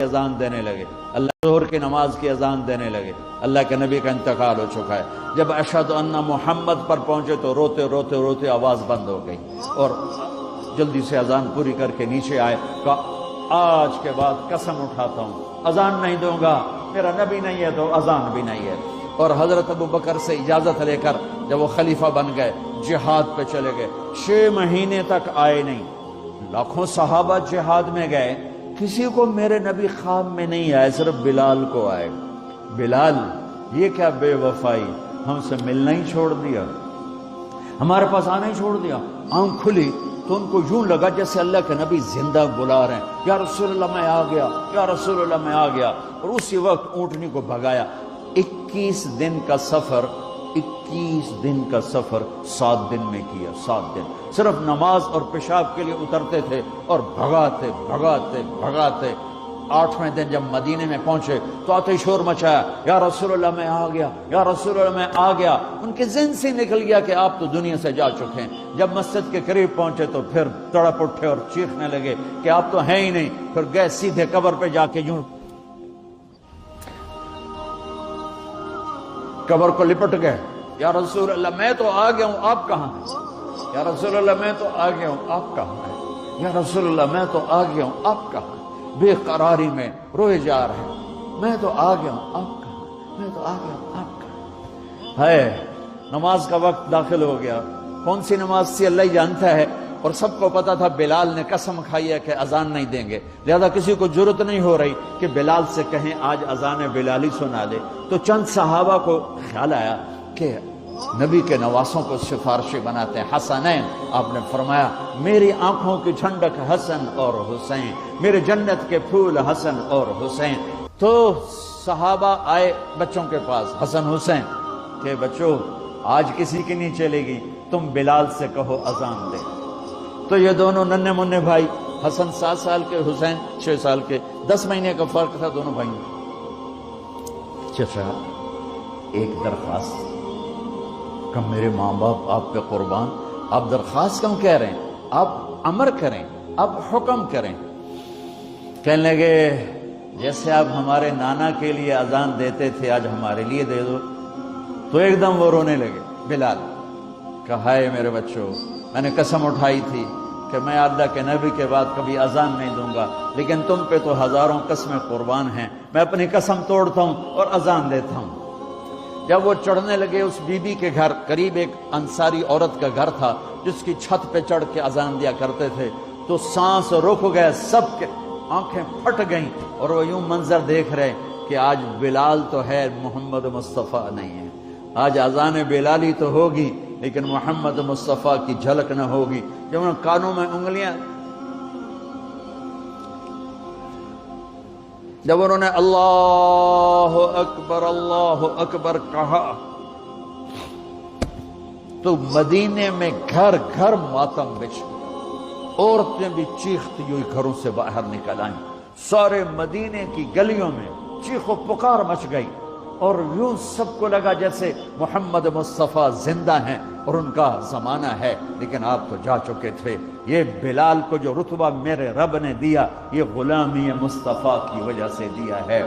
اذان دینے لگے، اللہ ظہر کی نماز کی اذان دینے لگے، اللہ کے نبی کا انتقال ہو چکا ہے۔ جب اشہد ان محمد پر پہنچے تو روتے روتے روتے آواز بند ہو گئی، اور جلدی سے اذان پوری کر کے نیچے آئے، کہا آج کے بعد قسم اٹھاتا ہوں اذان نہیں دوں گا، میرا نبی نہیں ہے تو اذان بھی نہیں ہے۔ اور حضرت ابو بکر سے اجازت لے کر جب وہ خلیفہ بن گئے، جہاد پہ چلے گئے، 6 مہینے تک آئے نہیں۔ لاکھوں صحابہ جہاد میں گئے، کسی کو میرے نبی خواب میں نہیں آئے، صرف بلال کو آئے۔ بلال یہ کیا بے وفائی، ہم سے ملنا ہی چھوڑ دیا، ہمارے پاس آنا ہی چھوڑ دیا۔ آنکھ کھلی تو ان کو یوں لگا جیسے اللہ کے نبی زندہ بلا رہے ہیں، یا رسول اللہ میں آ گیا، یا رسول اللہ میں آ گیا۔ اور اسی وقت اونٹنی کو بھگایا۔ 21 دن کا سفر 7 دن میں کیا، 7 دن صرف نماز اور پیشاب کے لیے اترتے تھے اور بھگاتے بھگاتے بھگاتے۔ 8ویں دن جب مدینے میں پہنچے تو آتے شور مچایا، یا رسول اللہ میں آ گیا، یا رسول اللہ میں آ گیا۔ ان کے ذہن سے نکل گیا کہ آپ تو دنیا سے جا چکے ہیں۔ جب مسجد کے قریب پہنچے تو پھر تڑپ اٹھے اور چیخنے لگے کہ آپ تو ہیں ہی نہیں۔ پھر گئے سیدھے قبر پہ جا کے یوں قبر کو لپٹ گئے، یا رسول اللہ میں تو آ گیا ہوں، آپ کہاں ہیں؟ یا رسول اللہ میں تو آ گیا ہوں، آپ کہاں ہیں؟ یا رسول اللہ میں تو آ گیا ہوں، آپ کہاں ہیں؟ بے قراری میں روئے جا رہے ہیں، میں تو آ گیا ہوں، آپ کہاں ہیں؟ میں تو آ گیا ہوں، آپ کہاں ہیں؟ ہے نماز کا وقت داخل ہو گیا۔ کون سی نماز تھی اللہ ہی جانتا ہے، اور سب کو پتا تھا بلال نے قسم کھائی ہے کہ اذان نہیں دیں گے، لہذا کسی کو جرت نہیں ہو رہی کہ بلال سے کہیں آج اذان بلالی سنا دے۔ تو چند صحابہ کو خیال آیا کہ نبی کے نواسوں کو سفارشی بناتے ہیں، حسنین۔ آپ نے فرمایا میری آنکھوں کی ٹھنڈک حسن اور حسین، میرے جنت کے پھول حسن اور حسین۔ تو صحابہ آئے بچوں کے پاس، حسن حسین، کہ بچوں آج کسی کی نہیں چلے گی، تم بلال سے کہو اذان دے۔ تو یہ دونوں ننھے منھے بھائی، حسن 7 سال کے، حسین 6 سال کے، 10 مہینے کا فرق تھا دونوں بھائیوں۔ چچا ایک درخواست، کہ میرے ماں باپ آپ پہ قربان، آپ درخواست کیوں کہہ رہے ہیں؟ آپ امر کریں، آپ حکم کریں۔ کہنے لگے جیسے آپ ہمارے نانا کے لیے اذان دیتے تھے آج ہمارے لیے دے دو۔ تو ایک دم وہ رونے لگے بلال، کہا ہے میرے بچوں، میں نے قسم اٹھائی تھی کہ میں اللہ کے نبی کے بعد کبھی اذان نہیں دوں گا، لیکن تم پہ تو ہزاروں قسمیں قربان ہیں، میں اپنی قسم توڑتا ہوں اور اذان دیتا ہوں۔ جب وہ چڑھنے لگے اس بی بی کے گھر، قریب ایک انصاری عورت کا گھر تھا جس کی چھت پہ چڑھ کے اذان دیا کرتے تھے، تو سانس رک گئے سب کے، آنکھیں پھٹ گئیں، اور وہ یوں منظر دیکھ رہے کہ آج بلال تو ہے، محمد مصطفیٰ نہیں ہے۔ آج اذان بلالی تو ہوگی لیکن محمد مصطفیٰ کی جھلک نہ ہوگی۔ جب انہوں نے کانوں میں انگلیاں، جب انہوں نے اللہ اکبر کہا تو مدینے میں گھر گھر ماتم بچ گیا، عورتیں بھی چیختی ہوئی گھروں سے باہر نکل آئیں، سارے مدینے کی گلیوں میں چیخ و پکار مچ گئی، اور یوں سب کو لگا جیسے محمد مصطفیٰ زندہ ہیں اور ان کا زمانہ ہے، لیکن آپ تو جا چکے تھے۔ یہ بلال کو جو رتبہ میرے رب نے دیا، یہ غلامی مصطفیٰ کی وجہ سے دیا ہے۔